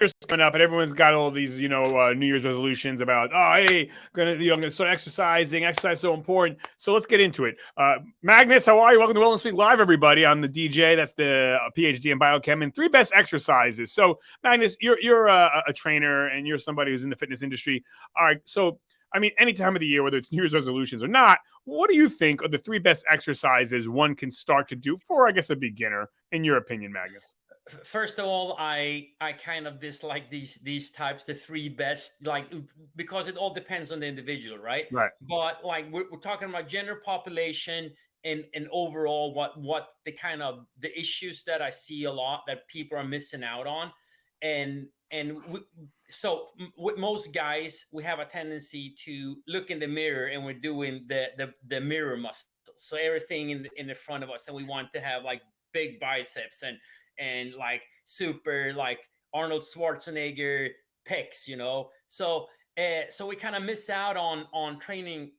Year's coming up, and everyone's got all these, New Year's resolutions about, oh, hey, I'm gonna start exercising. Exercise is so important. So let's get into it. Magnus, how are you? Welcome to Wellness Week Live, everybody. I'm the DJ. That's the PhD in biochem and 3 best exercises. So Magnus, you're a trainer and you're somebody who's in the fitness industry. All right, so I mean, any time of the year, whether it's New Year's resolutions or not, what do you think are the 3 best exercises one can start to do for, I guess, a beginner, in your opinion, Magnus? First of all, I kind of dislike these types, the 3 best, like, because it all depends on the individual, right? Right. But like we're talking about general population and overall what the kind of the issues that I see a lot that people are missing out on, and so with most guys we have a tendency to look in the mirror and we're doing the mirror muscles, so everything in the front of us, and we want to have like big biceps and like super like Arnold Schwarzenegger pecs, so we kind of miss out on training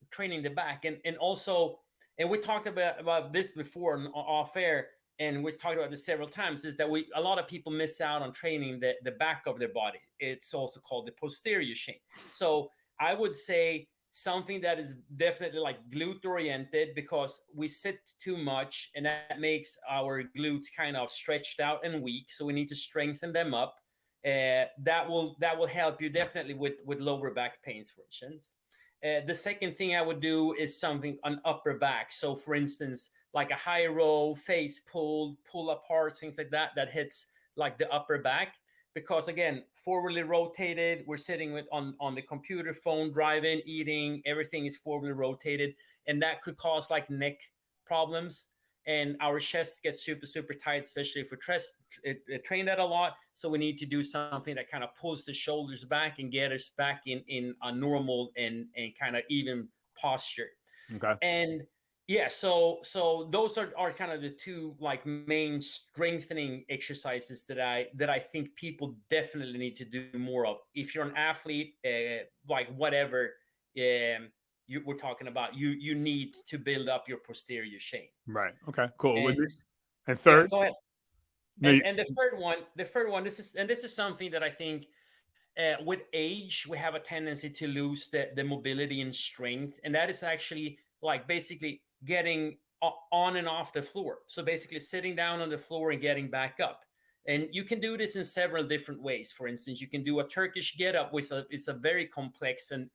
the back, and also, and we talked about this before off air, and we talked about this several times, is that a lot of people miss out on training the back of their body. It's also called the posterior chain. So I would say something that is definitely like glute oriented, because we sit too much and that makes our glutes kind of stretched out and weak, so we need to strengthen them up. That will help you definitely with lower back pains, for instance. The second thing I would do is something on upper back. So for instance, like a high row, face pull apart, things like that hits like the upper back, because again, forwardly rotated, we're sitting with on the computer, phone, driving, eating, everything is forwardly rotated, and that could cause like neck problems, and our chest gets super tight, especially if we're trained that a lot. So we need to do something that kind of pulls the shoulders back and get us back in a normal and kind of even posture. Okay. And yeah, so those are kind of the 2 like main strengthening exercises that I think people definitely need to do more of. If you're an athlete, like whatever, we're talking about, you need to build up your posterior chain. Right. Okay. Cool. And And yeah, third, go ahead. no, And the third one, this is something that I think, with age we have a tendency to lose the mobility and strength, and that is actually like basically getting on and off the floor. So basically sitting down on the floor and getting back up. And you can do this in several different ways. For instance, you can do a Turkish get up, which it's a very complex and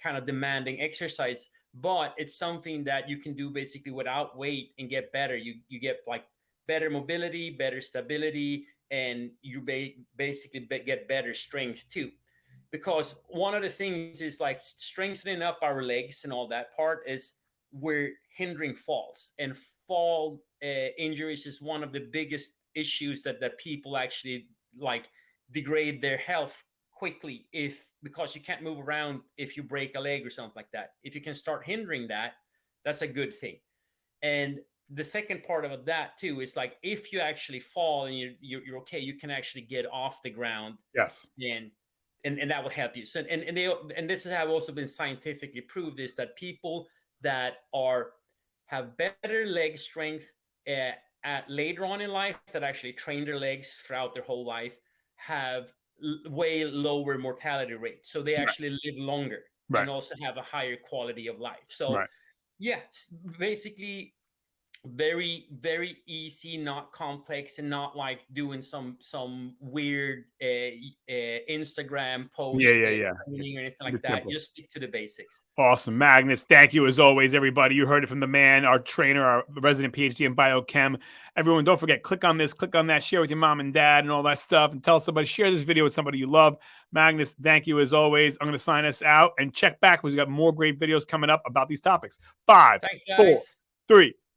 kind of demanding exercise, but it's something that you can do basically without weight and get better. You get like better mobility, better stability, and you basically get better strength too. Because one of the things is like strengthening up our legs and all that part is we're hindering falls, and fall injuries is one of the biggest issues that people actually like degrade their health quickly, if because you can't move around if you break a leg or something like that. If you can start hindering that, that's a good thing. And the second part of that too is like, if you actually fall and you're okay, you can actually get off the ground, yes. and and that will help you. So and this have also been scientifically proved, is that people that are have better leg strength at later on in life, that actually train their legs throughout their whole life, have way lower mortality rates, so they Right. actually live longer Right. and also have a higher quality of life. So Right. yeah, basically very easy, not complex, and not like doing some weird Instagram Yeah. post Yeah. Yeah. training or anything Keep it like that. simple. Just stick to the basics. Awesome, Magnus. Thank you as always, everybody. You heard it from the man, our trainer, our resident PhD in biochem. Everyone, don't forget, click on this, click on that, share with your mom and dad and all that stuff, and tell somebody, share this video with somebody you love. Magnus, thank you as always. I'm going to sign us out and check back because we got more great videos coming up about these topics. 5, Thanks, 4, guys. 3,